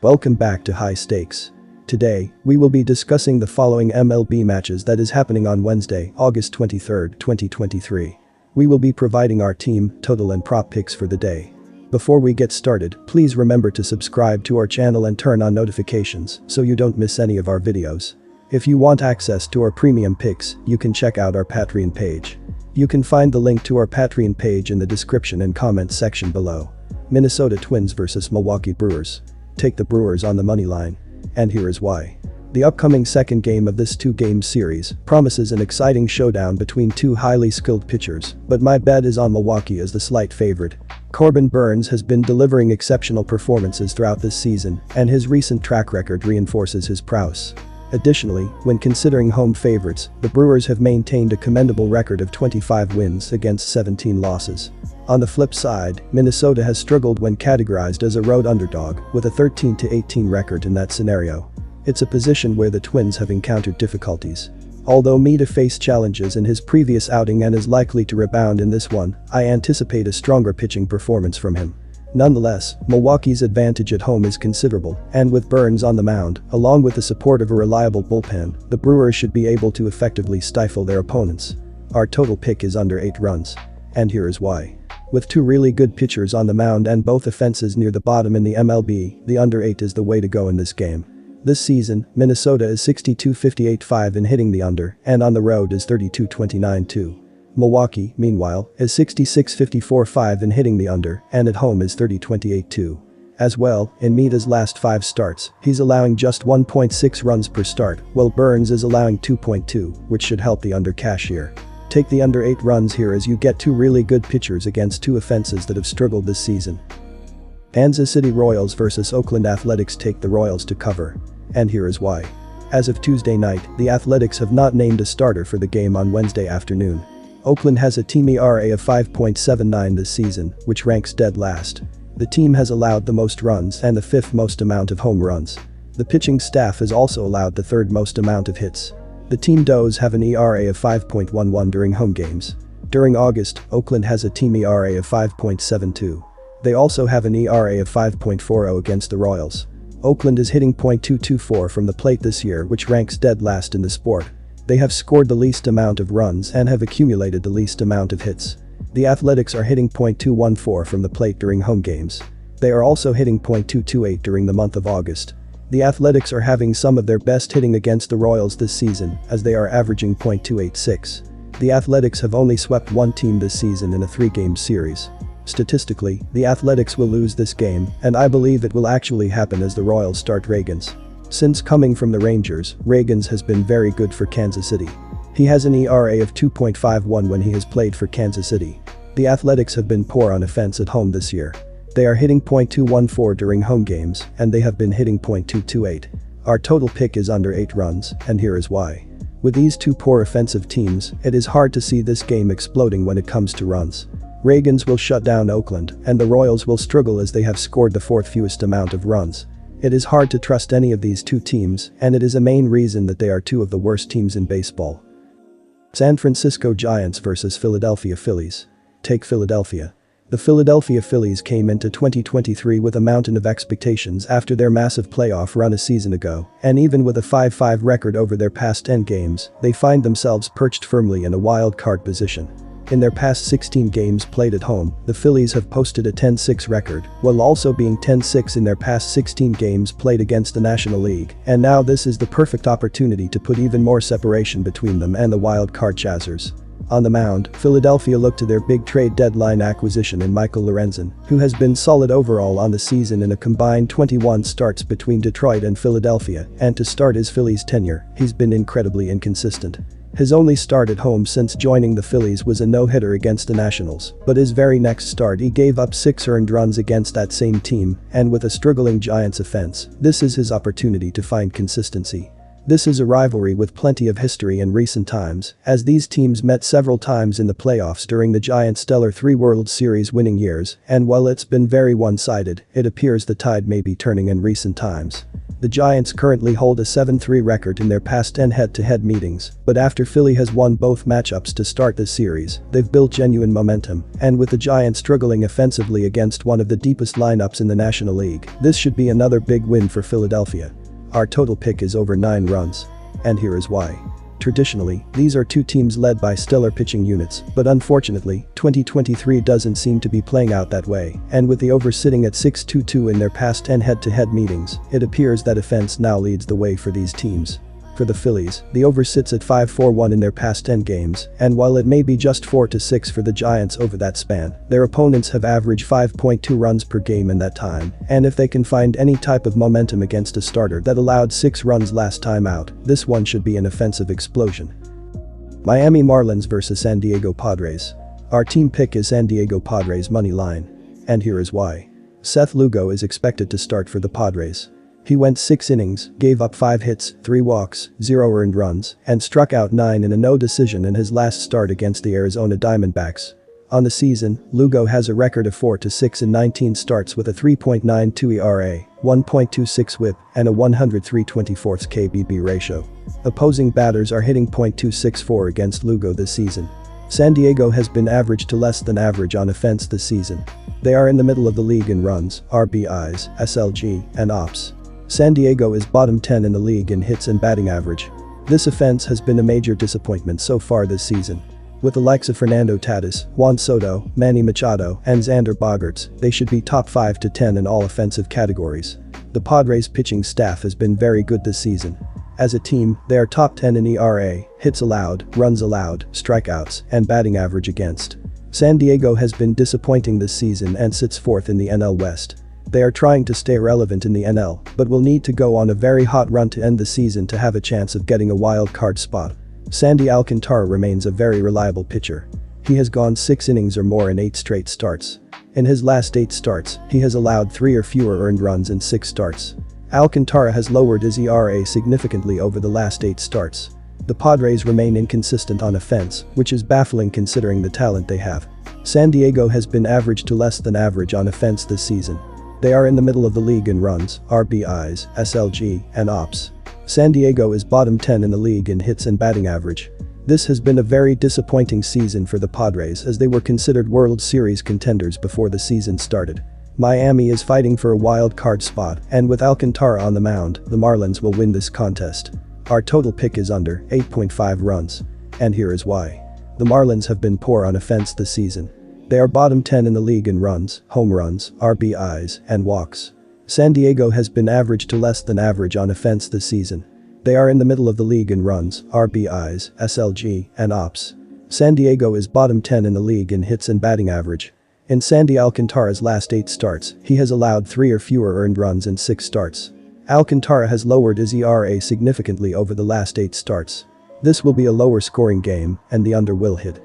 Welcome back to High Stakes. Today, we will be discussing the following MLB matches that is happening on Wednesday, August 23, 2023. We will be providing our team, total and prop picks for the day. Before we get started, please remember to subscribe to our channel and turn on notifications so you don't miss any of our videos. If you want access to our premium picks, you can check out our Patreon page. You can find the link to our Patreon page in the description and comments section below. Minnesota Twins vs Milwaukee Brewers. Take the Brewers on the money line. And here is why. The upcoming second game of this two-game series promises an exciting showdown between two highly skilled pitchers, but my bet is on Milwaukee as the slight favorite. Corbin Burnes has been delivering exceptional performances throughout this season, and his recent track record reinforces his prowess. Additionally, when considering home favorites, the Brewers have maintained a commendable record of 25 wins against 17 losses. On the flip side, Minnesota has struggled when categorized as a road underdog, with a 13-18 record in that scenario. It's a position where the Twins have encountered difficulties. Although Mita faced challenges in his previous outing and is likely to rebound in this one, I anticipate a stronger pitching performance from him. Nonetheless, Milwaukee's advantage at home is considerable, and with Burnes on the mound, along with the support of a reliable bullpen, the Brewers should be able to effectively stifle their opponents. Our total pick is under 8 runs. And here is why. With two really good pitchers on the mound and both offenses near the bottom in the MLB, the under 8 is the way to go in this game. This season, Minnesota is 62-58-5 in hitting the under, and on the road is 32-29-2. Milwaukee, meanwhile, is 66-54-5 in hitting the under, and at home is 30-28-2. As well, in Mita's last 5 starts, he's allowing just 1.6 runs per start, while Burnes is allowing 2.2, which should help the under cash here. Take the under 8 runs here as you get two really good pitchers against two offenses that have struggled this season. Kansas City Royals vs Oakland Athletics. Take the Royals to cover. And here is why. As of Tuesday night, the Athletics have not named a starter for the game on Wednesday afternoon. Oakland has a team ERA of 5.79 this season, which ranks dead last. The team has allowed the most runs and the 5th most amount of home runs. The pitching staff has also allowed the 3rd most amount of hits. The team does have an ERA of 5.11 during home games. During August, Oakland has a team ERA of 5.72. They also have an ERA of 5.40 against the Royals. Oakland is hitting .224 from the plate this year, which ranks dead last in the sport. They have scored the least amount of runs and have accumulated the least amount of hits. The Athletics are hitting .214 from the plate during home games. They are also hitting .228 during the month of August. The Athletics are having some of their best hitting against the Royals this season, as they are averaging .286. The Athletics have only swept one team this season in a 3-game series. Statistically, the Athletics will lose this game, and I believe it will actually happen as the Royals start Ragans. Since coming from the Rangers, Ragans has been very good for Kansas City. He has an ERA of 2.51 when he has played for Kansas City. The Athletics have been poor on offense at home this year. They are hitting .214 during home games, and they have been hitting .228. Our total pick is under 8 runs, and here is why. With these two poor offensive teams, it is hard to see this game exploding when it comes to runs. Ragans will shut down Oakland, and the Royals will struggle as they have scored the 4th fewest amount of runs. It is hard to trust any of these two teams, and it is a main reason that they are two of the worst teams in baseball. San Francisco Giants vs Philadelphia Phillies. Take Philadelphia. The Philadelphia Phillies came into 2023 with a mountain of expectations after their massive playoff run a season ago, and even with a 5-5 record over their past 10 games, they find themselves perched firmly in a wild card position. In their past 16 games played at home, the Phillies have posted a 10-6 record, while also being 10-6 in their past 16 games played against the National League, and now this is the perfect opportunity to put even more separation between them and the wild card chasers. On the mound, Philadelphia looked to their big trade deadline acquisition in Michael Lorenzen, who has been solid overall on the season in a combined 21 starts between Detroit and Philadelphia, and to start his Phillies tenure, he's been incredibly inconsistent. His only start at home since joining the Phillies was a no-hitter against the Nationals, but his very next start he gave up 6 earned runs against that same team, and with a struggling Giants offense, this is his opportunity to find consistency. This is a rivalry with plenty of history in recent times, as these teams met several times in the playoffs during the Giants' stellar 3 World Series winning years, and while it's been very one-sided, it appears the tide may be turning in recent times. The Giants currently hold a 7-3 record in their past 10 head-to-head meetings, but after Philly has won both matchups to start this series, they've built genuine momentum, and with the Giants struggling offensively against one of the deepest lineups in the National League, this should be another big win for Philadelphia. Our total pick is over 9 runs. And here is why. Traditionally, these are two teams led by stellar pitching units, but unfortunately, 2023 doesn't seem to be playing out that way, and with the over sitting at 6-2-2 in their past 10 head-to-head meetings, it appears that offense now leads the way for these teams. For the Phillies, the over sits at 5-4-1 in their past 10 games, and while it may be just 4-6 for the Giants over that span, their opponents have averaged 5.2 runs per game in that time, and if they can find any type of momentum against a starter that allowed 6 runs last time out, this one should be an offensive explosion. Miami Marlins vs San Diego Padres. Our team pick is San Diego Padres money line. And here is why. Seth Lugo is expected to start for the Padres. He went 6 innings, gave up 5 hits, 3 walks, 0 earned runs, and struck out 9 in a no decision in his last start against the Arizona Diamondbacks. On the season, Lugo has a record of 4-6 in 19 starts with a 3.92 ERA, 1.26 WHIP, and a 103/24 KBB ratio. Opposing batters are hitting .264 against Lugo this season. San Diego has been average to less than average on offense this season. They are in the middle of the league in runs, RBIs, SLG, and OPS. San Diego is bottom 10 in the league in hits and batting average. This offense has been a major disappointment so far this season. With the likes of Fernando Tatis, Juan Soto, Manny Machado, and Xander Bogaerts, they should be top 5 to 10 in all offensive categories. The Padres pitching staff has been very good this season. As a team, they are top 10 in ERA, hits allowed, runs allowed, strikeouts, and batting average against. San Diego has been disappointing this season and sits 4th in the NL West. They are trying to stay relevant in the NL, but will need to go on a very hot run to end the season to have a chance of getting a wild card spot. Sandy Alcantara remains a very reliable pitcher. He has gone 6 innings or more in 8 straight starts. In his last 8 starts, he has allowed 3 or fewer earned runs in 6 starts. Alcantara has lowered his ERA significantly over the last 8 starts. The Padres remain inconsistent on offense, which is baffling considering the talent they have. San Diego has been average to less than average on offense this season. They are in the middle of the league in runs, RBIs, SLG, and OPS. San Diego is bottom 10 in the league in hits and batting average. This has been a very disappointing season for the Padres as they were considered World Series contenders before the season started. Miami is fighting for a wild card spot, and with Alcantara on the mound, the Marlins will win this contest. Our total pick is under 8.5 runs. And here is why. The Marlins have been poor on offense this season. They are bottom 10 in the league in runs, home runs, RBIs, and walks. San Diego has been average to less than average on offense this season. They are in the middle of the league in runs, RBIs, SLG, and OPS. San Diego is bottom 10 in the league in hits and batting average. In Sandy Alcantara's last 8 starts, he has allowed 3 or fewer earned runs in 6 starts. Alcantara has lowered his ERA significantly over the last 8 starts. This will be a lower scoring game, and the under will hit.